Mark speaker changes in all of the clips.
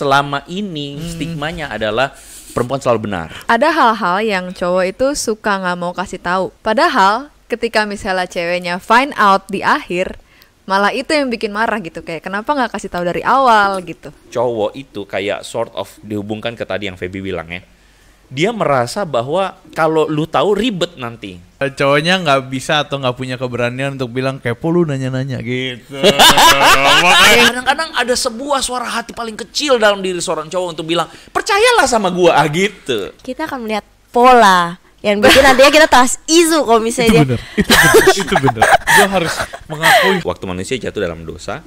Speaker 1: selama ini stigmanya adalah perempuan selalu benar.
Speaker 2: Ada hal-hal yang cowok itu suka nggak mau kasih tahu. Padahal ketika misalnya ceweknya find out di akhir, malah itu yang bikin marah gitu. Kayak kenapa nggak kasih tahu dari awal gitu.
Speaker 1: Cowok itu kayak sort of dihubungkan ke tadi yang Feby bilang ya. Dia merasa bahwa kalau lu tahu ribet nanti.
Speaker 3: Cowoknya nggak bisa atau nggak punya keberanian untuk bilang kepo lu nanya-nanya gitu.
Speaker 1: Kadang-kadang ada sebuah suara hati paling kecil dalam diri seorang cowok untuk bilang percayalah sama gua gitu.
Speaker 4: Kita akan melihat pola yang bikin nantinya kita trust isu kalau misalnya
Speaker 3: Itu benar. Gue harus mengakui.
Speaker 1: Waktu manusia jatuh dalam dosa,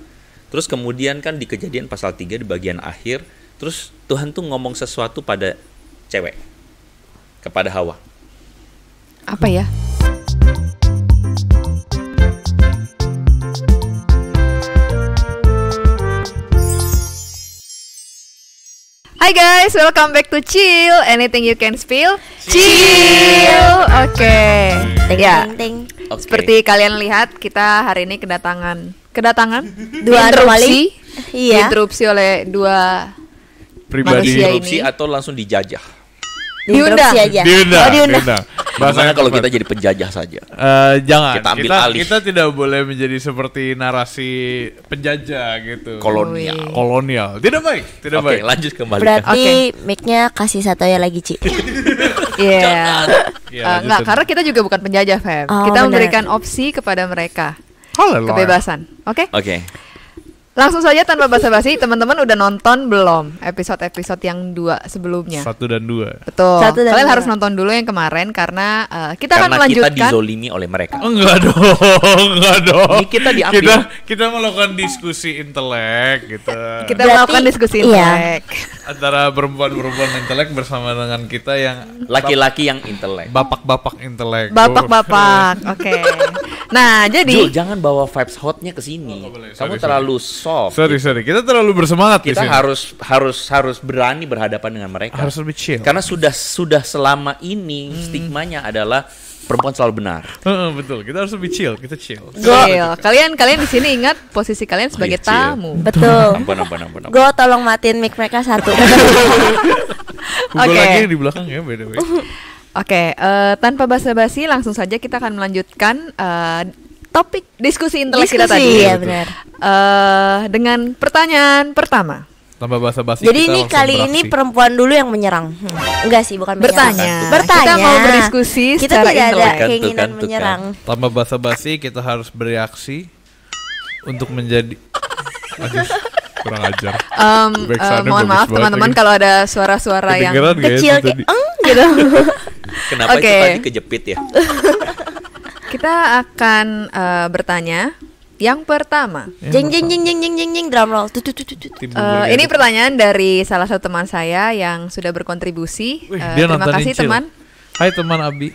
Speaker 1: terus kemudian kan di Kejadian pasal 3 di bagian akhir, terus Tuhan tuh ngomong sesuatu pada cewek, kepada Hawa.
Speaker 2: Apa ya? Hai guys, welcome back to Chill. Anything you can spill, Chill. Oke. Ya.
Speaker 4: ting.
Speaker 1: Oke.
Speaker 2: Seperti kalian lihat, kita hari ini kedatangan
Speaker 4: Dua
Speaker 2: interupsi.
Speaker 4: anomali. Iya.
Speaker 2: Diinterupsi oleh dua
Speaker 3: Pribadi.
Speaker 2: manusia
Speaker 1: Diinterupsi
Speaker 2: ini.
Speaker 1: atau langsung dijajah.
Speaker 2: Diundang.
Speaker 4: Diinterupsi aja.
Speaker 3: Diundang.
Speaker 1: Bagaimana kalau kita jadi penjajah saja?
Speaker 3: Jangan.
Speaker 1: Kita ambil alih.
Speaker 3: Kita tidak boleh menjadi seperti narasi penjajah gitu.
Speaker 1: Kolonial.
Speaker 3: Kolonial. Tidak baik. Tidak
Speaker 1: Oke,
Speaker 3: baik.
Speaker 1: lanjut kembali.
Speaker 4: Berarti mic-nya kasih satu ya lagi, Ci.
Speaker 2: Iya.
Speaker 3: Iya,
Speaker 2: Enggak,
Speaker 3: lanjut.
Speaker 2: karena kita juga bukan penjajah, Feb.
Speaker 4: Oh,
Speaker 2: Kita
Speaker 4: benar.
Speaker 2: memberikan opsi kepada mereka.
Speaker 3: Haleluya.
Speaker 2: Kebebasan. Oke?
Speaker 1: Oke.
Speaker 2: Langsung saja tanpa basa-basi, teman-teman udah nonton belum episode-episode yang 2 sebelumnya?
Speaker 3: 1 dan 2.
Speaker 2: Betul.
Speaker 4: Satu dan
Speaker 2: Kalian
Speaker 4: dua.
Speaker 2: harus nonton dulu yang kemarin karena kita akan
Speaker 1: Karena kita
Speaker 2: melanjutkan.
Speaker 1: dizolimi oleh mereka.
Speaker 3: Enggak dong.
Speaker 1: Ini kita diambil.
Speaker 3: Kita melakukan diskusi intelek gitu.
Speaker 2: Kita
Speaker 4: Berarti-
Speaker 2: melakukan diskusi
Speaker 4: iya.
Speaker 2: intelek.
Speaker 3: Antara perempuan-perempuan intelek bersama dengan kita yang
Speaker 1: Laki-laki yang intelek.
Speaker 3: bapak-bapak intelek.
Speaker 2: Bapak-bapak. Oke. Nah,
Speaker 1: Jul,
Speaker 2: jadi
Speaker 1: jangan bawa vibes hotnya ke sini.
Speaker 3: boleh.
Speaker 1: Kamu
Speaker 3: Sorry,
Speaker 1: terlalu soft.
Speaker 3: Sorry. Kita terlalu bersemangat di
Speaker 1: Kita
Speaker 3: sini.
Speaker 1: harus berani berhadapan dengan mereka.
Speaker 3: Harus lebih chill.
Speaker 1: Karena sudah selama ini stigmanya adalah perempuan selalu benar.
Speaker 3: Betul. Kita harus lebih chill. Kita chill.
Speaker 2: Chill. Kalian di sini ingat posisi kalian sebagai
Speaker 1: Chill.
Speaker 2: tamu.
Speaker 4: Betul.
Speaker 1: Ampun.
Speaker 4: Gue tolong matiin mic mereka satu.
Speaker 3: Google
Speaker 2: Oke.
Speaker 3: lagi yang di belakang ya, by the way.
Speaker 2: Oke, tanpa basa-basi langsung saja kita akan melanjutkan topik diskusi intelek kita tadi.
Speaker 4: ya benar.
Speaker 2: Dengan pertanyaan pertama.
Speaker 3: Tambah basa-basi.
Speaker 4: Jadi
Speaker 3: kita
Speaker 4: ini
Speaker 3: langsung
Speaker 4: kali ini
Speaker 3: beraksi.
Speaker 4: perempuan dulu yang menyerang. Enggak sih, bukan
Speaker 2: Bertanya.
Speaker 4: menyerang.
Speaker 2: Kita mau berdiskusi
Speaker 4: Kita
Speaker 2: secara
Speaker 4: tidak ada
Speaker 2: intelek.
Speaker 4: keinginan
Speaker 1: Tuh kan.
Speaker 4: menyerang.
Speaker 3: Tambah basa-basi kita harus bereaksi untuk menjadi. Aduh, kurang ajar. Backsound-nya
Speaker 2: Mohon
Speaker 3: bagus
Speaker 2: maaf
Speaker 3: banget
Speaker 2: teman-teman
Speaker 3: lagi.
Speaker 2: kalau ada suara-suara yang
Speaker 3: Kedengeran nggak ya
Speaker 4: Kecil
Speaker 3: itu
Speaker 4: kayak
Speaker 3: tadi?
Speaker 4: gitu.
Speaker 1: Kenapa
Speaker 2: Oke.
Speaker 1: itu tadi kejepit ya?
Speaker 2: kita akan bertanya. Yang pertama,
Speaker 4: Jeng jeng jeng jeng jeng jeng jeng drum roll. Tut, tut, tut, tut.
Speaker 3: Tim bubur
Speaker 2: ini
Speaker 3: gitu.
Speaker 2: pertanyaan dari salah satu teman saya yang sudah berkontribusi.
Speaker 3: Wih, dia
Speaker 2: Terima
Speaker 3: nontonin
Speaker 2: kasih
Speaker 3: Chill.
Speaker 2: teman.
Speaker 3: Hai teman Abi.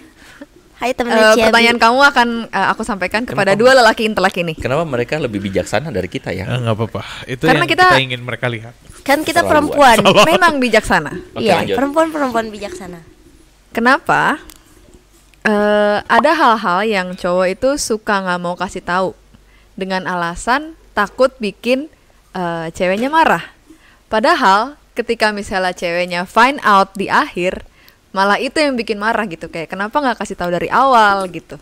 Speaker 4: Hai teman
Speaker 2: Pertanyaan kamu akan aku sampaikan kepada
Speaker 1: Kenapa?
Speaker 2: dua lelaki intelek ini.
Speaker 1: Kenapa mereka lebih bijaksana dari kita ya?
Speaker 3: Nggak apa-apa. Itu
Speaker 2: Karena
Speaker 3: yang
Speaker 2: kita-
Speaker 3: kita ingin mereka lihat.
Speaker 4: Kan kita
Speaker 1: Terlaluan.
Speaker 4: perempuan.
Speaker 2: Memang bijaksana.
Speaker 1: Oke,
Speaker 4: Iya,
Speaker 1: lanjut.
Speaker 4: perempuan bijaksana.
Speaker 2: Kenapa? Ada hal-hal yang cowok itu suka nggak mau kasih tahu dengan alasan takut bikin ceweknya marah. Padahal ketika misalnya ceweknya find out di akhir, malah itu yang bikin marah gitu. Kayak kenapa nggak kasih tahu dari awal gitu.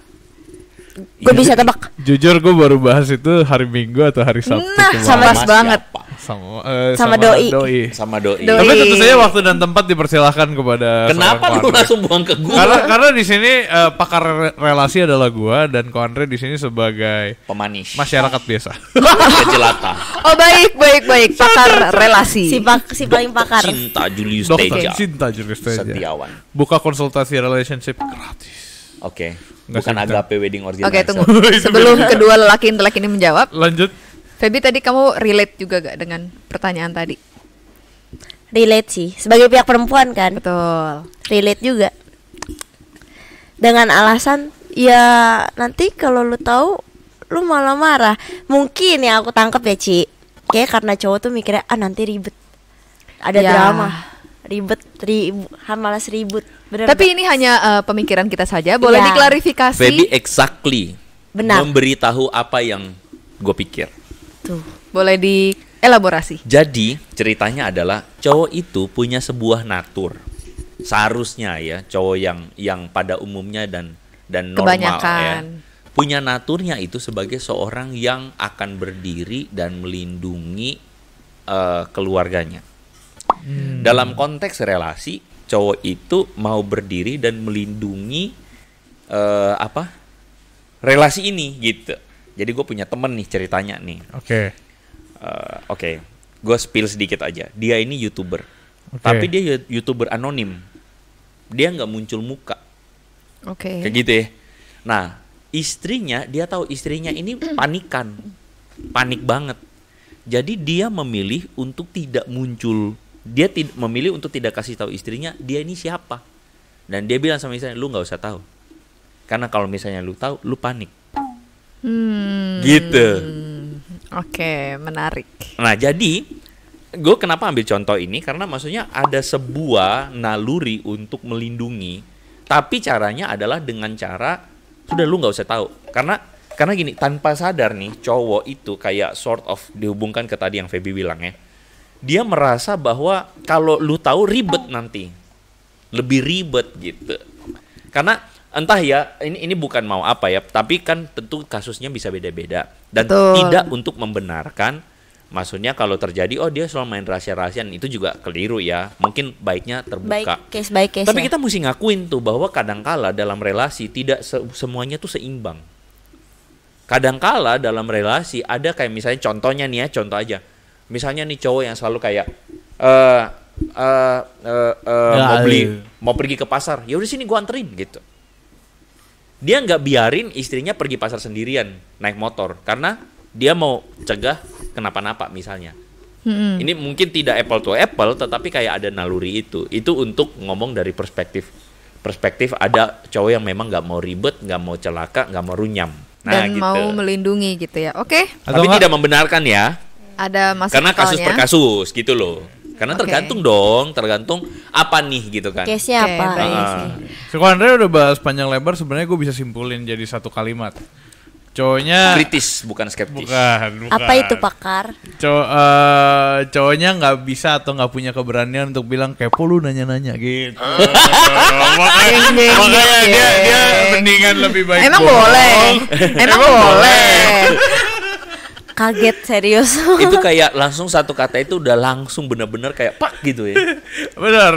Speaker 4: Gue bisa tebak.
Speaker 3: Jujur gue baru bahas itu hari Minggu atau hari Sabtu
Speaker 2: Nah,
Speaker 3: kemarin.
Speaker 2: sama pas
Speaker 1: Mas
Speaker 2: banget.
Speaker 1: siapa?
Speaker 4: Sama doi.
Speaker 1: Sama doi.
Speaker 2: Doi.
Speaker 3: Tapi tentu saja waktu dan tempat dipersilahkan kepada
Speaker 1: Kenapa
Speaker 3: seorang
Speaker 1: lu
Speaker 3: Ko Andre.
Speaker 1: langsung buang ke gua?
Speaker 3: Karena di sini pakar relasi adalah gua dan Ko Andre di sini sebagai
Speaker 1: Pemanis.
Speaker 3: masyarakat biasa.
Speaker 1: Jelata.
Speaker 2: Oh baik. Pakar relasi.
Speaker 4: Si paling pakar.
Speaker 1: Cinta Julius
Speaker 3: Dokter
Speaker 1: Teja.
Speaker 3: cinta Julius Teja.
Speaker 1: Setiawan.
Speaker 3: Buka konsultasi relationship gratis.
Speaker 1: Oke.
Speaker 3: Nggak
Speaker 1: Bukan
Speaker 3: cinta.
Speaker 1: Agape Wedding Organizer.
Speaker 2: Oke, tunggu. Sebelum kedua lelaki intelek ini menjawab,
Speaker 3: Lanjut.
Speaker 2: Feby tadi kamu relate juga gak dengan pertanyaan tadi?
Speaker 4: Relate sih. Sebagai pihak perempuan kan.
Speaker 2: Betul.
Speaker 4: Relate juga. Dengan alasan ya nanti kalau lu tahu lu malah marah. Mungkin ya aku tangkap ya, Ci. Kayak karena cowok tuh mikirnya nanti ribet. Ada
Speaker 2: Ya.
Speaker 4: drama. Ribet, malas ribut. Bener
Speaker 2: Tapi
Speaker 4: nggak?
Speaker 2: ini hanya pemikiran kita saja. Boleh
Speaker 4: Iya.
Speaker 2: diklarifikasi?
Speaker 1: Feby exactly
Speaker 4: Benar.
Speaker 1: memberitahu apa yang gue pikir.
Speaker 4: Tuh.
Speaker 2: Boleh Elaborasi.
Speaker 1: Jadi ceritanya adalah cowok itu punya sebuah natur. Seharusnya ya cowok yang pada umumnya dan normal ya,
Speaker 2: Kebanyakan.
Speaker 1: punya naturnya itu sebagai seorang yang akan berdiri dan melindungi keluarganya. Dalam konteks relasi, cowok itu mau berdiri dan melindungi relasi ini gitu. Jadi gue punya temen nih ceritanya nih. Oke, gue spill sedikit aja. Dia ini YouTuber, tapi dia YouTuber anonim. Dia nggak muncul muka,
Speaker 2: Oke.
Speaker 1: kayak gitu ya. Nah, dia tahu istrinya ini panik banget. Jadi dia memilih untuk tidak muncul. Dia memilih untuk tidak kasih tahu istrinya dia ini siapa. Dan dia bilang sama istrinya, lu nggak usah tahu, karena kalau misalnya lu tahu, lu panik. Gitu.
Speaker 2: Oke, menarik.
Speaker 1: Nah, jadi gue kenapa ambil contoh ini karena maksudnya ada sebuah naluri untuk melindungi, tapi caranya adalah dengan cara sudah lu nggak usah tahu. Karena gini, tanpa sadar nih cowok itu kayak sort of dihubungkan ke tadi yang Feby bilang ya. Dia merasa bahwa kalau lu tahu ribet nanti. Lebih ribet gitu. Karena entah ya, ini bukan mau apa ya, tapi kan tentu kasusnya bisa beda-beda dan
Speaker 2: Betul.
Speaker 1: tidak untuk membenarkan. Maksudnya kalau terjadi dia selalu main rahasia-rahasian, itu juga keliru ya. Mungkin baiknya terbuka.
Speaker 4: Baik case
Speaker 1: Tapi
Speaker 4: ya.
Speaker 1: kita mesti ngakuin tuh bahwa kadangkala dalam relasi tidak semuanya tuh seimbang. Kadangkala dalam relasi ada kayak misalnya contohnya nih ya, contoh aja. Misalnya nih cowok yang selalu kayak mau pergi ke pasar, ya udah sini gua anterin gitu. Dia nggak biarin istrinya pergi pasar sendirian naik motor karena dia mau cegah kenapa-napa misalnya. Ini mungkin tidak apple to apple, tetapi kayak ada naluri itu. Itu untuk ngomong dari perspektif ada cowok yang memang nggak mau ribet, nggak mau celaka, nggak mau runyam. Nah,
Speaker 2: Dan
Speaker 1: gitu.
Speaker 2: mau melindungi gitu ya. Oke,
Speaker 1: Tapi tidak membenarkan ya.
Speaker 2: ada masuk
Speaker 1: Karena kasus
Speaker 2: akalnya.
Speaker 1: per kasus gitu loh. Karena
Speaker 2: Oke.
Speaker 1: tergantung apa nih gitu kan.
Speaker 4: Case-nya
Speaker 2: Oke,
Speaker 4: apa?
Speaker 2: baik.
Speaker 4: Iya sih.
Speaker 3: So, kalau Andre udah bahas panjang lebar, sebenarnya gue bisa simpulin jadi satu kalimat. Cowoknya
Speaker 1: Kritis bukan skeptis.
Speaker 3: bukan.
Speaker 4: Apa itu pakar?
Speaker 3: Cowoknya nggak bisa atau nggak punya keberanian untuk bilang kepo lu nanya-nanya gitu. Makanya dia mendingan lebih baik
Speaker 2: Emang
Speaker 3: bohong.
Speaker 2: boleh. Emang boleh.
Speaker 4: Kaget serius.
Speaker 1: Itu kayak langsung satu kata itu udah langsung bener-bener kayak pak gitu ya.
Speaker 3: Benar.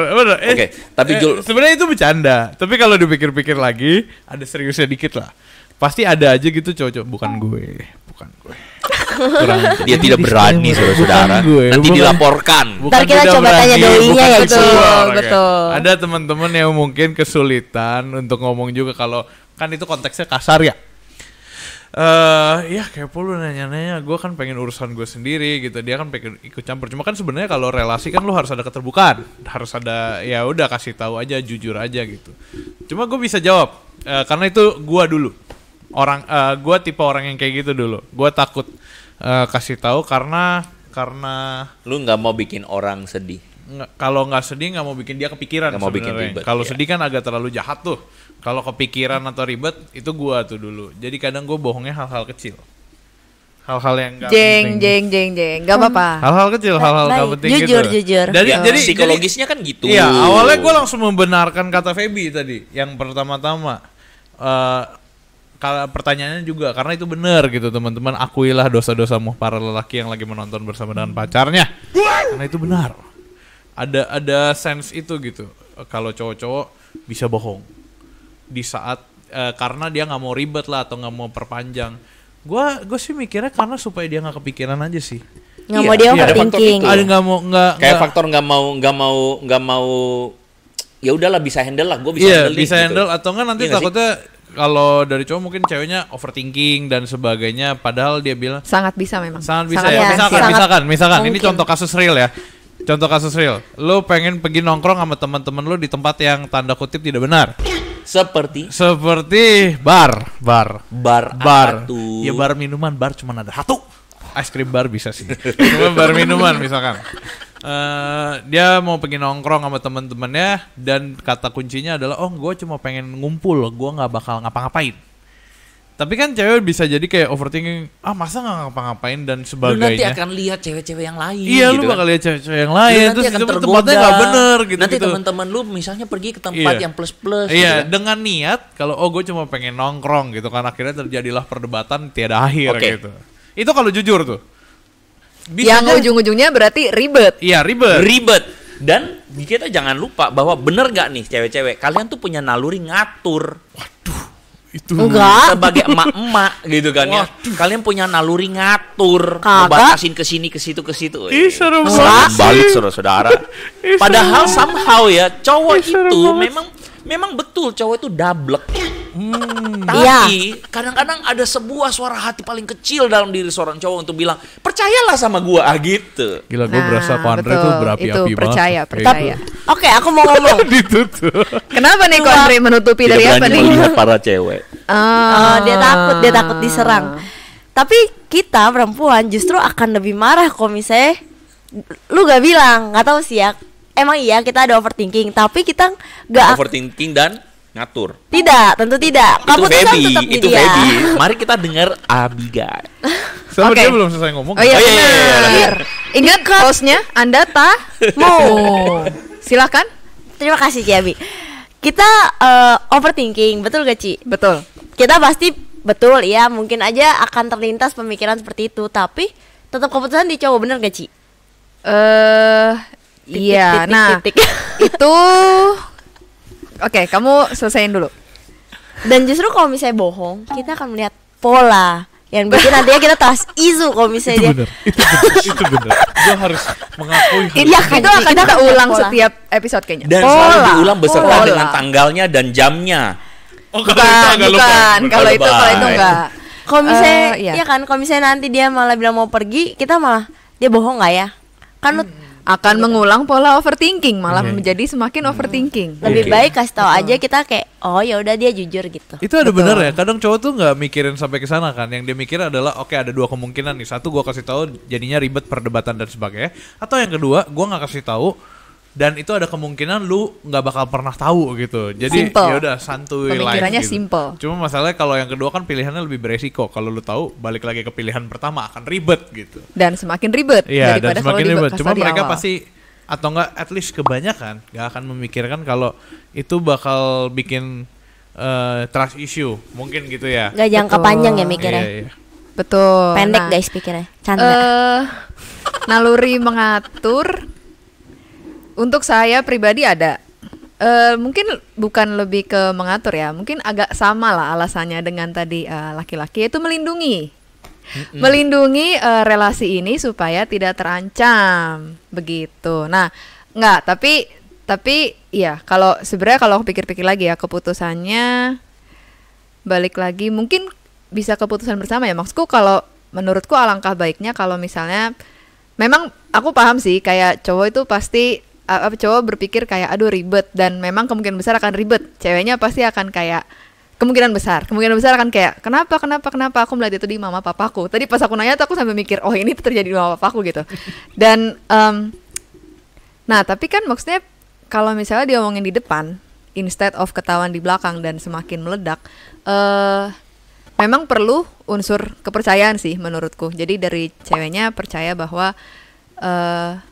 Speaker 1: Oke, tapi Jul-
Speaker 3: sebenarnya itu bercanda. Tapi kalau dipikir-pikir lagi, ada seriusnya dikit lah. Pasti ada aja gitu cowok-cowok, bukan gue. Kurang.
Speaker 1: Dia tidak berani saudara-saudara.
Speaker 3: Bukan gue,
Speaker 1: Nanti
Speaker 3: bukan.
Speaker 1: dilaporkan.
Speaker 4: Ntar kita
Speaker 3: tidak
Speaker 4: coba tanya doinya
Speaker 3: bukan
Speaker 4: ya,
Speaker 3: keluar,
Speaker 2: Betul,
Speaker 3: kayak.
Speaker 2: betul.
Speaker 3: Ada teman-teman yang mungkin kesulitan untuk ngomong juga kalau kan itu konteksnya kasar ya. Ya kepo lu nanya-nanya, gue kan pengen urusan gue sendiri gitu, dia kan pengen ikut campur. Cuma kan sebenarnya kalau relasi kan lu harus ada keterbukaan, harus ada ya udah kasih tahu aja, jujur aja gitu. Cuma gue bisa jawab karena itu gue dulu gue tipe orang yang kayak gitu dulu. Gue takut kasih tahu karena
Speaker 1: Lu nggak mau bikin orang sedih.
Speaker 3: kalau nggak sedih nggak mau bikin dia kepikiran.
Speaker 1: Nggak mau bikin
Speaker 3: sebenarnya.
Speaker 1: ribet,
Speaker 3: Kalau
Speaker 1: iya.
Speaker 3: sedih kan agak terlalu jahat tuh. Kalau kepikiran atau ribet itu gua tuh dulu. Jadi kadang gue bohongnya hal-hal kecil, hal-hal yang nggak penting.
Speaker 2: Jeng. Gak apa-apa.
Speaker 3: Hal-hal kecil, hal-hal nggak
Speaker 4: Baik,
Speaker 3: penting
Speaker 4: jujur,
Speaker 3: gitu.
Speaker 4: jujur.
Speaker 3: Jadi,
Speaker 1: Ya,
Speaker 3: jadi
Speaker 1: psikologisnya kan gitu.
Speaker 3: Iya, awalnya gue langsung membenarkan kata Feby tadi. Yang pertama-tama, kalau pertanyaannya juga karena itu benar gitu teman-teman, akuilah dosa-dosamu para lelaki yang lagi menonton bersama dengan pacarnya. Karena itu benar. Ada sense itu gitu. Kalau cowok-cowok bisa bohong di saat karena dia nggak mau ribet lah atau nggak mau perpanjang. Gue sih mikirnya karena supaya dia nggak kepikiran aja sih.
Speaker 4: Nggak
Speaker 1: Iya,
Speaker 4: mau dia
Speaker 1: iya, ada faktor
Speaker 4: overthinking.
Speaker 1: itu.
Speaker 3: Ada nggak mau
Speaker 1: Kayak faktor nggak mau ya udahlah bisa handle lah, gue bisa
Speaker 3: iya,
Speaker 1: handle nih,
Speaker 3: bisa
Speaker 1: gitu.
Speaker 3: handle atau enggak nanti
Speaker 1: Iya nggak sih?
Speaker 3: takutnya kalau dari cowok mungkin ceweknya overthinking dan sebagainya padahal dia bilang
Speaker 2: Sangat bisa memang.
Speaker 3: sangat bisa
Speaker 4: Sangat
Speaker 3: ya.
Speaker 4: ya,
Speaker 3: Misalkan ini
Speaker 4: mungkin.
Speaker 3: contoh kasus real ya. Contoh kasus real. Lu pengen pergi nongkrong sama teman-teman lu di tempat yang tanda kutip tidak benar.
Speaker 1: Seperti
Speaker 3: Seperti bar.
Speaker 1: bar apa tuh?
Speaker 3: Ya bar minuman, bar cuma ada satu. Es krim bar bisa sih. Cuma bar minuman misalkan. Dia mau pergi nongkrong sama teman-temannya dan kata kuncinya adalah gue cuma pengen ngumpul, gue nggak bakal ngapa-ngapain. Tapi kan cewek bisa jadi kayak overthinking, masa nggak ngapa-ngapain dan
Speaker 1: Lu nanti
Speaker 3: sebagainya.
Speaker 1: akan lihat cewek-cewek yang lain.
Speaker 3: Iya, lu
Speaker 1: gitu
Speaker 3: bakal
Speaker 1: kan.
Speaker 3: lihat cewek-cewek yang
Speaker 1: Lu
Speaker 3: lain,
Speaker 1: nanti
Speaker 3: terus
Speaker 1: akan
Speaker 3: itu
Speaker 1: tergoda.
Speaker 3: tempatnya nggak bener gitu.
Speaker 1: Nanti teman-teman lu misalnya pergi ke tempat
Speaker 3: Iya.
Speaker 1: yang plus-plus.
Speaker 3: Iya,
Speaker 1: gitu kan.
Speaker 3: dengan niat kalau gue cuma pengen nongkrong gitu kan, akhirnya terjadilah perdebatan tiada akhir
Speaker 1: Oke.
Speaker 3: gitu. Itu kalau jujur tuh.
Speaker 2: Yang
Speaker 3: aja-
Speaker 2: ujung-ujungnya berarti ribet.
Speaker 3: Iya, ribet.
Speaker 1: Ribet. Dan kita jangan lupa bahwa bener gak nih cewek-cewek, kalian tuh punya naluri ngatur.
Speaker 3: Itu
Speaker 4: Enggak.
Speaker 1: Sebagai emak-emak gitu kan ya. Kalian punya naluri ngatur,
Speaker 4: Kagak.
Speaker 1: ngebatasin ke sini ke situ ke situ.
Speaker 3: Ih, serem
Speaker 1: Serem
Speaker 3: banget.
Speaker 1: balik saudara-saudara.
Speaker 3: Ih, serem
Speaker 1: Padahal
Speaker 3: banget.
Speaker 1: somehow ya cowok
Speaker 3: Ih, serem
Speaker 1: itu
Speaker 3: banget.
Speaker 1: memang betul cowok itu dablek.
Speaker 4: Iya.
Speaker 1: Tapi kadang-kadang ada sebuah suara hati paling kecil dalam diri seorang cowok untuk bilang, "Percayalah sama gua," gitu.
Speaker 3: Gila, gue berasa
Speaker 2: Nah,
Speaker 3: Ko Andre
Speaker 2: betul.
Speaker 3: tuh berapi-api
Speaker 2: Itu
Speaker 3: banget.
Speaker 2: percaya,
Speaker 3: Kayak
Speaker 2: percaya.
Speaker 3: gitu.
Speaker 4: Oke, aku mau ngomong.
Speaker 3: Ditutup.
Speaker 2: Kenapa nih Ko Andre menutupi
Speaker 1: Tidak
Speaker 2: dari apa
Speaker 1: berani
Speaker 2: nih?
Speaker 1: melihat para cewek.
Speaker 4: Dia takut diserang. Tapi kita perempuan justru akan lebih marah kalau misalnya lu gak bilang, nggak tahu sih ya. Emang iya kita ada overthinking, tapi kita nggak
Speaker 1: Overthinking dan ngatur.
Speaker 4: tidak, tentu tidak. Keputusan tetap di
Speaker 1: Itu
Speaker 4: dia.
Speaker 1: Feby. Mari kita dengar Abigail.
Speaker 3: Sama
Speaker 2: Oke.
Speaker 3: dia belum selesai ngomong.
Speaker 2: Oh iya,
Speaker 1: Oh, iya, iya, iya,
Speaker 2: benar. Ingat hostnya, Anda mau. Silakan.
Speaker 4: Terima kasih Ciabi. Kita overthinking, betul gak Ci?
Speaker 2: Betul.
Speaker 4: Kita pasti betul ya, mungkin aja akan terlintas pemikiran seperti itu, tapi tetap keputusan di cowok, bener gak Ci?
Speaker 2: Iya.
Speaker 4: Titik,
Speaker 2: Nah,
Speaker 4: titik.
Speaker 2: itu oke, kamu selesaiin dulu.
Speaker 4: Dan justru kalau misalnya bohong, kita akan melihat pola yang bikin nantinya kita tas isu kalau misalnya dia.
Speaker 3: Itu bener. Gue harus mengakui hal
Speaker 2: Iya,
Speaker 4: kan,
Speaker 2: itu akan
Speaker 4: kita
Speaker 2: kita
Speaker 4: akan
Speaker 2: ulang
Speaker 4: pola.
Speaker 2: setiap episode kayaknya.
Speaker 1: Dan
Speaker 2: Pola,
Speaker 1: selalu diulang beserta
Speaker 2: pola.
Speaker 1: dengan tanggalnya dan jamnya.
Speaker 3: Oh, kalau itu
Speaker 2: Bukan,
Speaker 3: agak lupa.
Speaker 2: bukan. Kalau itu
Speaker 1: Lebay.
Speaker 2: enggak.
Speaker 4: Kalau misalnya,
Speaker 2: Iya.
Speaker 4: ya kan, kalau misalnya nanti dia malah bilang mau pergi, kita malah dia bohong nggak ya? Kan lu
Speaker 2: Akan mengulang pola overthinking, malah
Speaker 3: Iya.
Speaker 2: menjadi semakin overthinking.
Speaker 4: lebih
Speaker 1: Oke.
Speaker 4: baik kasih tahu aja kita kayak, oh ya udah dia jujur gitu.
Speaker 3: Itu ada
Speaker 2: Betul.
Speaker 3: bener ya. Kadang cowok tuh nggak mikirin sampai ke sana kan. Yang dia mikir adalah oke, ada dua kemungkinan nih. Satu, gua kasih tahu jadinya ribet perdebatan dan sebagainya. Atau yang kedua, gua nggak kasih tahu dan itu ada kemungkinan lu nggak bakal pernah tahu gitu. Jadi
Speaker 2: Simple.
Speaker 3: ya udah santuy
Speaker 2: Pemikirannya
Speaker 3: life gitu.
Speaker 2: simple.
Speaker 3: Cuma masalahnya kalau yang kedua kan pilihannya lebih beresiko. Kalau lu tahu balik lagi ke pilihan pertama akan ribet gitu.
Speaker 2: Dan semakin ribet
Speaker 3: Iya, dan
Speaker 2: daripada kalau
Speaker 3: semakin ribet.
Speaker 2: dibahas
Speaker 3: Cuma
Speaker 2: di
Speaker 3: mereka
Speaker 2: awal.
Speaker 3: pasti atau enggak at least kebanyakan nggak akan memikirkan kalau itu bakal bikin trust issue. Mungkin gitu ya.
Speaker 4: Gak jangka
Speaker 2: Betul.
Speaker 4: panjang ya mikirnya.
Speaker 3: Iya, iya.
Speaker 2: Betul.
Speaker 4: Pendek
Speaker 2: Nah,
Speaker 4: guys pikirnya. Canda.
Speaker 2: Naluri mengatur untuk saya pribadi ada. Mungkin bukan lebih ke mengatur ya, mungkin agak sama lah alasannya dengan tadi laki-laki, yaitu melindungi. Melindungi relasi ini supaya tidak terancam begitu. Nah, enggak, tapi ya kalau sebenarnya kalau aku pikir-pikir lagi ya, keputusannya balik lagi mungkin bisa keputusan bersama ya. Maksudku kalau menurutku alangkah baiknya kalau misalnya memang aku paham sih kayak cowok itu pasti cowok berpikir kayak aduh ribet, dan memang kemungkinan besar akan ribet. Ceweknya pasti akan kayak kemungkinan besar akan kayak kenapa aku melihat itu di mama papaku. Tadi pas aku nanya tuh aku sampai mikir oh ini tuh terjadi di mama papaku gitu. Dan nah tapi kan maksudnya kalau misalnya dia ngomongin di depan instead of ketahuan di belakang dan semakin meledak, memang perlu unsur kepercayaan sih menurutku. Jadi dari ceweknya percaya bahwa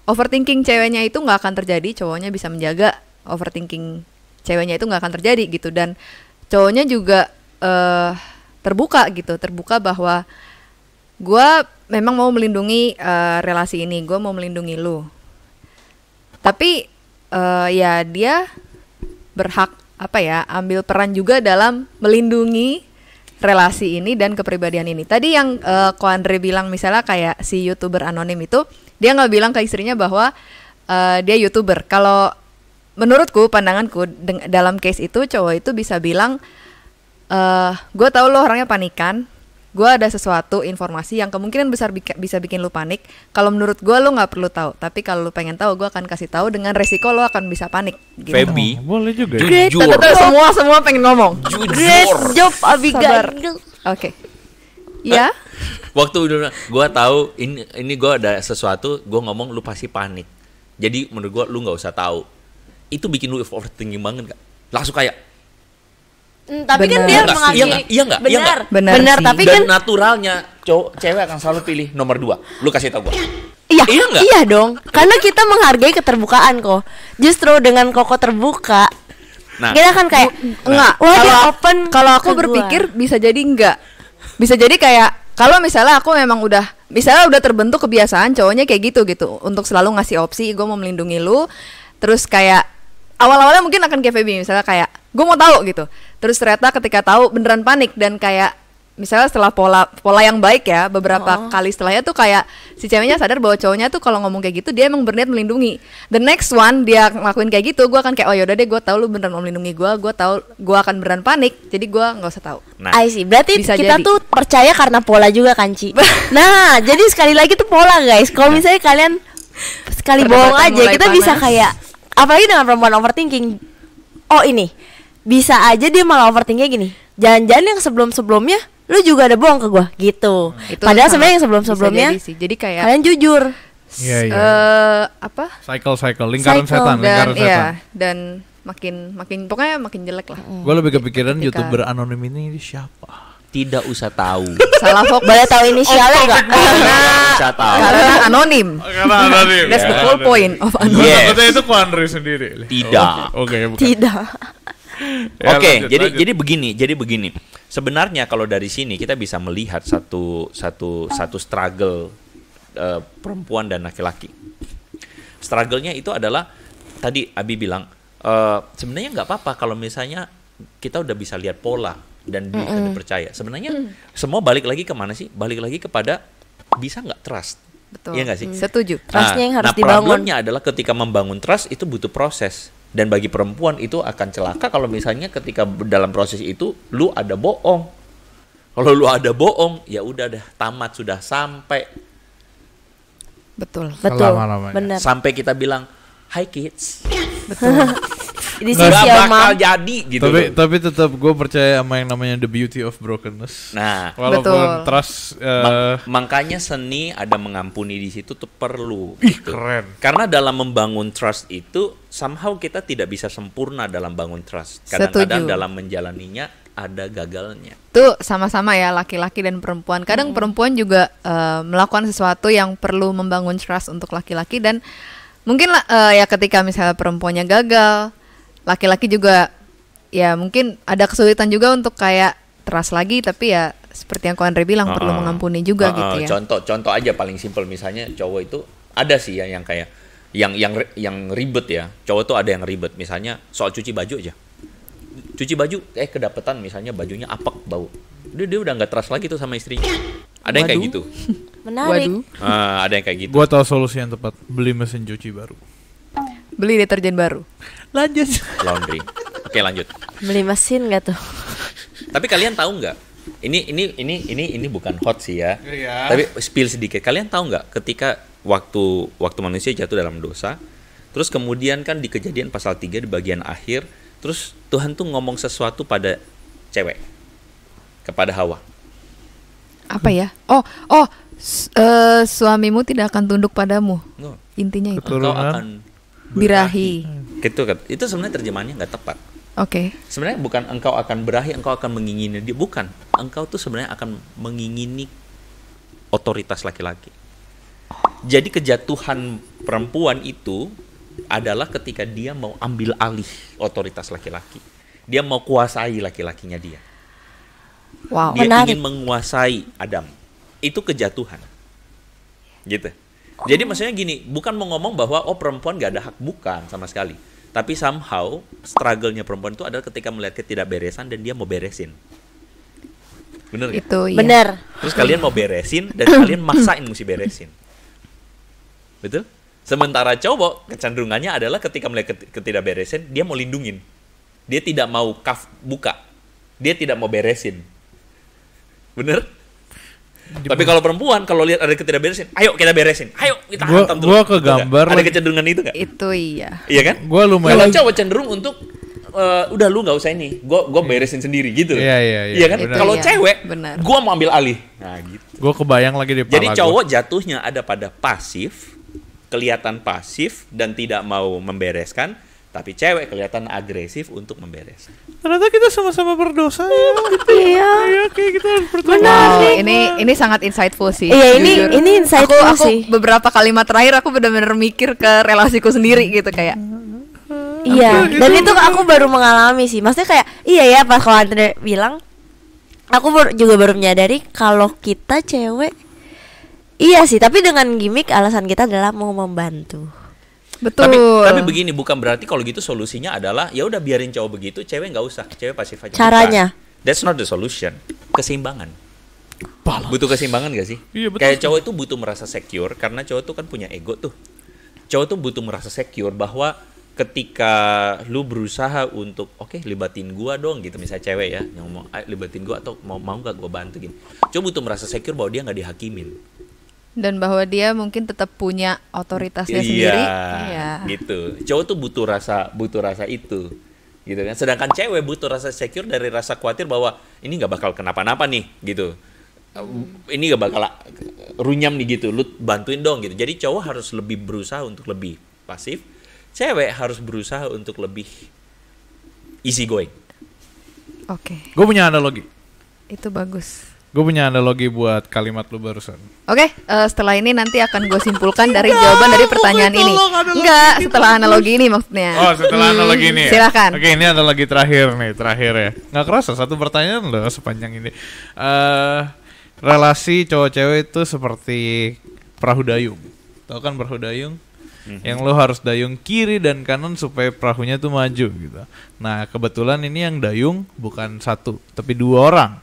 Speaker 2: overthinking ceweknya itu nggak akan terjadi, cowoknya bisa menjaga overthinking ceweknya itu nggak akan terjadi gitu. Dan cowoknya juga terbuka bahwa gue memang mau melindungi relasi ini, gue mau melindungi lu. Tapi ya dia berhak ambil peran juga dalam melindungi relasi ini dan kepribadian ini. Tadi yang Ko Andre bilang misalnya kayak si YouTuber anonim itu, dia nggak bilang ke istrinya bahwa dia YouTuber. Kalau menurutku, pandanganku dalam case itu cowok itu bisa bilang, gue tahu lo orangnya panikan, gue ada sesuatu informasi yang kemungkinan besar bisa bikin lo panik. Kalau menurut gue lo nggak perlu tahu, tapi kalau lo pengen tahu, gue akan kasih tahu dengan resiko lo akan bisa panik. Gitu.
Speaker 1: Feby,
Speaker 3: Boleh juga. Ya.
Speaker 4: Great.
Speaker 1: jujur,
Speaker 2: Semua pengen ngomong.
Speaker 4: Great
Speaker 1: jujur.
Speaker 4: job Abigail.
Speaker 2: Oke. Ya.
Speaker 1: Waktu gue tahu ini gue ada sesuatu, gue ngomong lu pasti panik. Jadi menurut gue lu nggak usah tahu. Itu bikin lu overthinking banget gak? Langsung kayak
Speaker 4: Tapi kan
Speaker 2: Bener.
Speaker 4: dia
Speaker 1: Iya
Speaker 4: mengakhiri.
Speaker 1: nggak? Iya nggak? Iya
Speaker 4: Benar.
Speaker 1: nggak?
Speaker 2: Benar
Speaker 4: Benar,
Speaker 2: sih.
Speaker 4: tapi
Speaker 1: Dan
Speaker 4: kan
Speaker 1: naturalnya cewek akan selalu pilih nomor 2. Lu kasih tau gua.
Speaker 4: iya,
Speaker 1: Iya nggak?
Speaker 4: iya dong. Karena kita menghargai keterbukaan kok. Justru dengan Koko terbuka,
Speaker 1: Nah,
Speaker 4: kita kan kayak
Speaker 2: Enggak.
Speaker 4: wah dia
Speaker 2: Kalau
Speaker 4: open.
Speaker 2: kalau aku
Speaker 4: ke gua.
Speaker 2: berpikir bisa jadi enggak. Bisa jadi kayak kalau misalnya aku memang misalnya udah terbentuk kebiasaan cowoknya kayak gitu untuk selalu ngasih opsi gue mau melindungi lu. Terus kayak awal-awalnya mungkin akan kayak Feby misalnya kayak gue mau tahu gitu. Terus ternyata ketika tahu beneran panik dan kayak misalnya setelah pola yang baik ya beberapa kali setelahnya tuh kayak si ceweknya sadar bahwa cowoknya tuh kalau ngomong kayak gitu dia emang berniat melindungi. The next one dia ngelakuin kayak gitu, gue akan kayak oh yaudah deh gue tahu lu beneran mau melindungi gue tahu gue akan beneran panik, jadi gue nggak usah tahu.
Speaker 1: nah,
Speaker 4: I see. Berarti
Speaker 2: Bisa
Speaker 4: kita
Speaker 2: jadi.
Speaker 4: tuh percaya karena pola juga kan, Ci. Nah, jadi sekali lagi tuh pola, guys. Kalau misalnya kalian sekali bohong
Speaker 2: Perdebatan
Speaker 4: aja,
Speaker 2: mulai
Speaker 4: kita bisa
Speaker 2: panas.
Speaker 4: kayak apalagi dengan perempuan overthinking. Oh, ini. Bisa aja dia malah overthinkingnya gini. Jangan-jangan yang sebelum-sebelumnya lu juga ada bohong ke gua gitu.
Speaker 2: Itu
Speaker 4: Padahal
Speaker 2: sama-
Speaker 4: sebenarnya yang
Speaker 2: bisa
Speaker 4: sebelum-sebelumnya
Speaker 2: jadi sih. Jadi kayak
Speaker 4: kalian jujur.
Speaker 3: Iya, iya.
Speaker 2: apa
Speaker 3: Cycle, lingkaran
Speaker 4: Cycle.
Speaker 3: setan,
Speaker 2: dan
Speaker 3: lingkaran setan.
Speaker 2: iya dan makin pokoknya makin jelek lah.
Speaker 3: Gue lebih kepikiran
Speaker 2: Ketika-
Speaker 3: YouTuber anonim ini siapa?
Speaker 1: tidak usah tahu.
Speaker 2: Salah fokus
Speaker 4: Boleh tahu inisialnya enggak?
Speaker 1: Tidak usah tahu.
Speaker 2: karena anonim.
Speaker 3: Karena anonim.
Speaker 2: That's the whole point of
Speaker 3: Gue
Speaker 2: anonim.
Speaker 1: Yes.
Speaker 3: takutnya itu Kuandri sendiri.
Speaker 1: Tidak.
Speaker 3: Oke, bukan.
Speaker 4: Tidak.
Speaker 3: Ya,
Speaker 1: Oke,
Speaker 3: lanjut,
Speaker 1: jadi
Speaker 3: lanjut.
Speaker 1: jadi begini. Sebenarnya kalau dari sini kita bisa melihat satu struggle perempuan dan laki-laki. Struggle-nya itu adalah tadi Abi bilang sebenarnya nggak apa-apa kalau misalnya kita udah bisa lihat pola dan bisa dipercaya. Sebenarnya semua balik lagi ke mana sih? Balik lagi kepada bisa nggak trust?
Speaker 2: Betul.
Speaker 1: Iya nggak sih?
Speaker 2: Setuju.
Speaker 4: Trust-nya yang harus dibangun.
Speaker 1: Problemnya adalah ketika membangun trust itu butuh proses. Dan bagi perempuan itu akan celaka kalau misalnya ketika dalam proses itu lu ada bohong. Kalau lu ada bohong, ya udah dah tamat sudah sampai
Speaker 2: Betul.
Speaker 4: Betul.
Speaker 3: Selama-lamanya.
Speaker 4: Benar.
Speaker 1: sampai kita bilang hi kids.
Speaker 4: This
Speaker 1: Nggak
Speaker 4: is your
Speaker 1: bakal
Speaker 4: mom.
Speaker 1: jadi gitu.
Speaker 3: Tapi
Speaker 1: loh.
Speaker 3: tapi tetap gue percaya sama yang namanya the beauty of brokenness.
Speaker 1: Nah,
Speaker 3: Walaupun
Speaker 2: Betul.
Speaker 3: trust
Speaker 1: makanya seni ada mengampuni di situ tuh perlu.
Speaker 3: ih
Speaker 1: gitu.
Speaker 3: keren.
Speaker 1: Karena dalam membangun trust itu somehow kita tidak bisa sempurna dalam bangun trust. Kadang-kadang
Speaker 2: Setuju.
Speaker 1: dalam menjalaninya ada gagalnya.
Speaker 2: Itu sama-sama ya laki-laki dan perempuan. Kadang perempuan juga melakukan sesuatu yang perlu membangun trust untuk laki-laki dan mungkin ya ketika misalnya perempuannya gagal, laki-laki juga ya mungkin ada kesulitan juga untuk kayak trust lagi, tapi ya seperti yang Ko Andre bilang perlu mengampuni juga gitu ya.
Speaker 1: Contoh aja paling simpel misalnya cowok itu ada sih ya yang kayak yang ribet ya. Cowok tuh ada yang ribet misalnya soal cuci baju aja. Cuci baju kedapetan misalnya bajunya apek bau. Dia udah nggak trust lagi tuh sama istrinya. Ada yang kayak
Speaker 2: Waduh.
Speaker 1: gitu.
Speaker 4: Menarik.
Speaker 2: Waduh,
Speaker 1: Ada yang kayak gitu.
Speaker 3: Gue tahu solusi yang tepat, beli mesin cuci baru.
Speaker 2: beli deterjen baru.
Speaker 3: Lanjut.
Speaker 1: Laundry. Oke, lanjut.
Speaker 4: Beli mesin gak tuh?
Speaker 1: Tapi kalian tahu nggak? Ini bukan hot sih ya.
Speaker 3: Iya.
Speaker 1: Tapi spill sedikit. Kalian tahu nggak ketika waktu manusia jatuh dalam dosa, terus kemudian kan di Kejadian pasal 3 di bagian akhir, terus Tuhan tuh ngomong sesuatu pada cewek, kepada Hawa.
Speaker 2: Apa ya? Suamimu tidak akan tunduk padamu.
Speaker 1: No,
Speaker 2: Intinya itu.
Speaker 3: Betul.
Speaker 1: engkau
Speaker 3: Keturunan
Speaker 1: akan
Speaker 2: Birahi.
Speaker 1: gitu kan. Itu sebenarnya terjemahannya nggak tepat.
Speaker 2: Oke.
Speaker 1: Sebenarnya bukan engkau akan berahi, engkau akan mengingini dia, bukan. Engkau tuh sebenarnya akan mengingini otoritas laki-laki. Jadi kejatuhan perempuan itu adalah ketika dia mau ambil alih otoritas laki-laki. Dia mau kuasai laki-lakinya dia.
Speaker 2: Wow.
Speaker 1: Dia
Speaker 4: Menarik.
Speaker 1: ingin menguasai Adam. Itu kejatuhan. Gitu. Jadi maksudnya gini, bukan mau ngomong bahwa perempuan gak ada hak, bukan sama sekali. Tapi somehow struggle-nya perempuan itu adalah ketika melihat ketidakberesan dan dia mau beresin. Bener gak?
Speaker 2: Itu iya.
Speaker 4: Bener.
Speaker 1: Terus kalian mau beresin dan kalian maksain mesti beresin. Betul? Sementara cowok kecenderungannya adalah ketika melihat ketidakberesan, dia mau lindungin. Dia tidak mau buka. Dia tidak mau beresin. Bener? Tapi kalau perempuan, kalau lihat ada ketidakberesan, ayo kita beresin. Ayo kita hantam terus.
Speaker 3: Gua
Speaker 1: Betul nggak?
Speaker 3: kegambar
Speaker 1: Ada
Speaker 3: lagi.
Speaker 1: kecenderungan itu nggak?
Speaker 2: Itu iya.
Speaker 1: Iya kan?
Speaker 3: Gue
Speaker 1: Kalau
Speaker 3: lumayan.
Speaker 1: cowok cenderung untuk udah lu nggak usah ini, gue beresin sendiri gitu.
Speaker 3: Iya, iya, iya.
Speaker 1: Iya kan?
Speaker 3: Benar.
Speaker 1: Kalau
Speaker 2: Iya,
Speaker 1: cewek,
Speaker 2: benar.
Speaker 1: gue mau ambil alih. Nah gitu.
Speaker 3: Gue kebayang lagi di kepala
Speaker 1: Jadi
Speaker 3: gua.
Speaker 1: cowok jatuhnya ada pada pasif, kelihatan pasif dan tidak mau membereskan, Tapi cewek kelihatan agresif untuk membereskan.
Speaker 3: Ternyata kita sama-sama berdosa ya.
Speaker 4: Iya.
Speaker 3: Iya, oke kita harus bertanggung
Speaker 4: Benar
Speaker 3: jawab.
Speaker 4: nih.
Speaker 2: Ini sangat insightful sih.
Speaker 4: Iya,
Speaker 2: jujur.
Speaker 4: ini insightful
Speaker 2: aku
Speaker 4: sih.
Speaker 2: beberapa kalimat terakhir aku benar-benar mikir ke relasiku sendiri gitu kayak.
Speaker 4: Iya, dan itu aku baru mengalami sih. Maksudnya kayak iya ya pas kalau Andre bilang, aku juga baru menyadari kalau kita cewek. Iya sih, tapi dengan gimmick alasan kita adalah mau membantu.
Speaker 2: Betul.
Speaker 1: Tapi begini, bukan berarti kalau gitu solusinya adalah ya udah biarin cowok begitu, cewek nggak usah, cewek pasif aja.
Speaker 4: Caranya?
Speaker 1: Bukan. That's not the solution. Keseimbangan. Butuh keseimbangan gak sih?
Speaker 3: Iya, betul.
Speaker 1: Kayak cowok itu butuh merasa secure karena cowok tuh kan punya ego tuh. Cowok tuh butuh merasa secure bahwa ketika lu berusaha untuk oke, libatin gua dong gitu, misalnya cewek ya yang ngomong libatin gua atau mau nggak gua bantu gini. Cowok butuh merasa secure bahwa dia nggak dihakimin.
Speaker 2: Dan bahwa dia mungkin tetap punya otoritasnya sendiri. Iya.
Speaker 1: Gitu. Cowok tuh butuh rasa itu, gitu kan. Sedangkan cewek butuh rasa secure dari rasa khawatir bahwa ini nggak bakal kenapa-napa nih, gitu. Ini nggak bakal runyam nih gitu. Lu bantuin dong gitu. Jadi cowok harus lebih berusaha untuk lebih pasif. Cewek harus berusaha untuk lebih easy going.
Speaker 2: Oke,
Speaker 3: Gue punya analogi.
Speaker 2: itu bagus.
Speaker 3: Gue punya analogi buat kalimat lu barusan.
Speaker 2: Oke, setelah ini nanti akan gue simpulkan dari jawaban dari pertanyaan ini. Enggak, setelah analogi ini maksudnya.
Speaker 3: Oh, setelah analogi ini. Ya?
Speaker 2: Silakan.
Speaker 3: Oke, ini analogi terakhir ya. Nggak kerasa satu pertanyaan loh sepanjang ini. Relasi cowok cewek itu seperti perahu dayung. Tahu kan perahu dayung? Yang lo harus dayung kiri dan kanan supaya perahunya tuh maju gitu. Nah kebetulan ini yang dayung bukan satu, tapi 2 orang,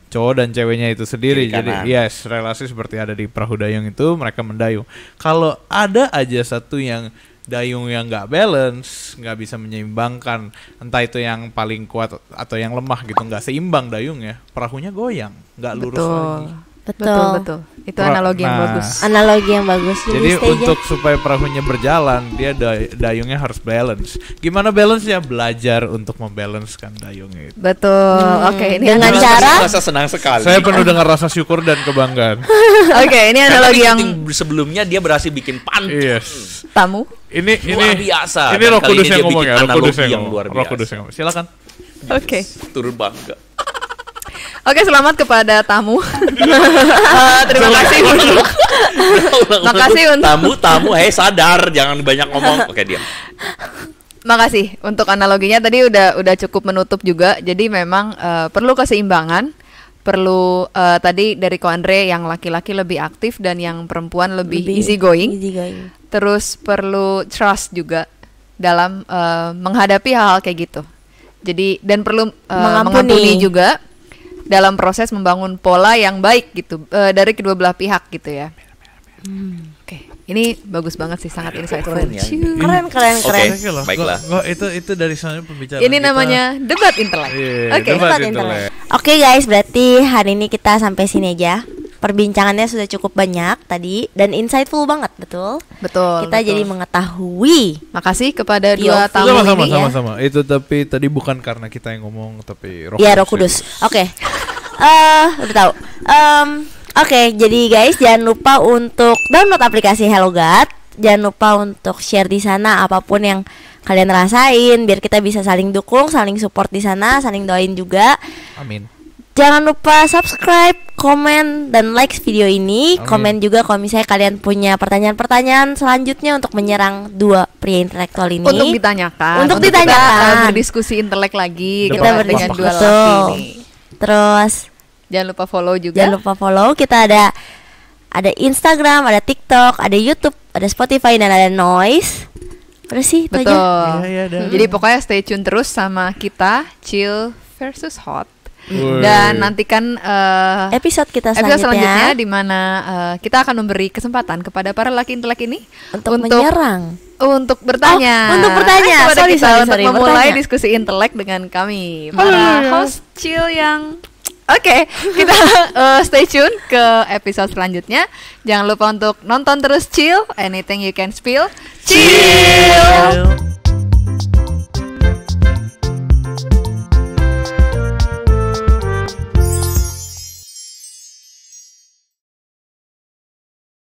Speaker 3: cowok dan ceweknya itu sendiri.
Speaker 1: Kiri
Speaker 3: Jadi
Speaker 1: kanan.
Speaker 3: yes, relasi seperti ada di perahu dayung itu, mereka mendayung. Kalau ada aja satu yang dayung yang nggak balance, nggak bisa menyeimbangkan, entah itu yang paling kuat atau yang lemah gitu, nggak seimbang dayungnya, perahunya goyang, nggak lurus lagi.
Speaker 2: Betul. Itu analogi yang
Speaker 3: Nah,
Speaker 2: bagus.
Speaker 4: Analogi yang bagus.
Speaker 3: Jadi
Speaker 4: stay aja.
Speaker 3: untuk supaya perahunya berjalan, dia dayungnya harus balance. Gimana balance-nya? Belajar untuk membalancekan dayungnya itu.
Speaker 2: Betul. Oke, ini
Speaker 4: Dengan
Speaker 2: analogi.
Speaker 4: cara-
Speaker 1: Rasa senang sekali.
Speaker 3: Saya penuh dengan rasa syukur dan kebanggaan.
Speaker 2: Oke, ini
Speaker 1: Karena
Speaker 2: analogi
Speaker 1: di
Speaker 2: yang
Speaker 1: meeting sebelumnya dia berhasil bikin pantun.
Speaker 3: Yes.
Speaker 2: tamu.
Speaker 3: Ini
Speaker 1: Luar biasa.
Speaker 3: Ini
Speaker 1: Dan
Speaker 3: Roh
Speaker 1: kali
Speaker 3: Kudus
Speaker 1: ini
Speaker 3: yang
Speaker 1: dia
Speaker 3: ngomong
Speaker 1: bikin
Speaker 3: ya, Roh Kudus
Speaker 1: analogi
Speaker 3: yang
Speaker 1: yang
Speaker 3: ngomong.
Speaker 1: luar
Speaker 3: Roh Kudus
Speaker 1: biasa.
Speaker 3: yang ngomong. Silakan.
Speaker 2: Oke.
Speaker 1: Turun bangga.
Speaker 2: Oke, selamat kepada tamu. Terima kasih untuk Makasih untuk-
Speaker 1: tamu, sadar, jangan banyak ngomong. Oke, diam.
Speaker 2: Makasih untuk analoginya tadi udah cukup menutup juga. Jadi memang perlu keseimbangan, perlu tadi dari Ko Andre yang laki-laki lebih aktif dan yang perempuan lebih easy going. Terus perlu trust juga dalam menghadapi hal-hal kayak gitu. Jadi dan perlu mengampuni juga dalam proses membangun pola yang baik gitu dari kedua belah pihak gitu ya. Oke, ini bagus banget sih, sangat insightful.
Speaker 1: Keren ya.
Speaker 4: Keren.
Speaker 1: Oke, baiklah.
Speaker 3: Itu dari sana pembicaraan.
Speaker 2: Ini
Speaker 3: kita.
Speaker 2: namanya debat intelek.
Speaker 3: Iya,
Speaker 2: Oke.
Speaker 3: debat
Speaker 4: Cepat
Speaker 3: intelek.
Speaker 4: internet. Oke guys, berarti hari ini kita sampai sini aja. Perbincangannya sudah cukup banyak tadi dan insightful banget, betul.
Speaker 2: Betul.
Speaker 4: Kita
Speaker 2: betul.
Speaker 4: jadi mengetahui.
Speaker 2: Makasih kepada dua
Speaker 4: Yofi.
Speaker 2: tamu
Speaker 3: Sama-sama,
Speaker 2: ini ya.
Speaker 3: sama-sama. Itu tapi tadi bukan karena kita yang ngomong, tapi
Speaker 4: Ya, Roh Kudus. Oke. Udah tahu. Oke, jadi guys jangan lupa untuk download aplikasi HelloGuard. Jangan lupa untuk share di sana apapun yang kalian rasain biar kita bisa saling dukung, saling support di sana, saling doain juga.
Speaker 3: Amin.
Speaker 4: Jangan lupa subscribe, komen, dan like video ini.
Speaker 3: Amin.
Speaker 4: Komen juga kalau misalnya kalian punya pertanyaan-pertanyaan selanjutnya untuk menyerang dua pria intelektual ini.
Speaker 2: Untuk ditanyakan.
Speaker 4: Untuk
Speaker 2: kita,
Speaker 4: ditanyakan.
Speaker 2: berdiskusi intelek lagi
Speaker 3: Kita
Speaker 2: gitu, dengan
Speaker 4: berdiskusi.
Speaker 2: dua laki
Speaker 4: Betul.
Speaker 2: ini.
Speaker 4: Terus
Speaker 2: Jangan lupa follow juga.
Speaker 4: jangan lupa follow. Kita ada Instagram, ada TikTok, ada YouTube, ada Spotify, dan ada Noise. Terus sih itu
Speaker 2: Betul.
Speaker 4: aja.
Speaker 3: Iya, dah.
Speaker 2: Jadi pokoknya stay tune terus sama kita Chill versus Hot.
Speaker 3: Woi.
Speaker 2: Dan nantikan
Speaker 4: Episode kita
Speaker 2: episode selanjutnya
Speaker 4: selanjutnya
Speaker 2: di mana kita akan memberi kesempatan kepada para laki intelek ini
Speaker 4: untuk menyerang.
Speaker 2: untuk bertanya.
Speaker 4: Oh, untuk bertanya.
Speaker 2: Kepada
Speaker 4: Sorry,
Speaker 2: kita
Speaker 4: sorry,
Speaker 2: untuk
Speaker 4: sorry,
Speaker 2: memulai
Speaker 4: bertanya.
Speaker 2: diskusi intelek dengan kami para host Chill yang Oke, kita stay tune ke episode selanjutnya. Jangan lupa untuk nonton terus Chill, anything you can spill. Chill.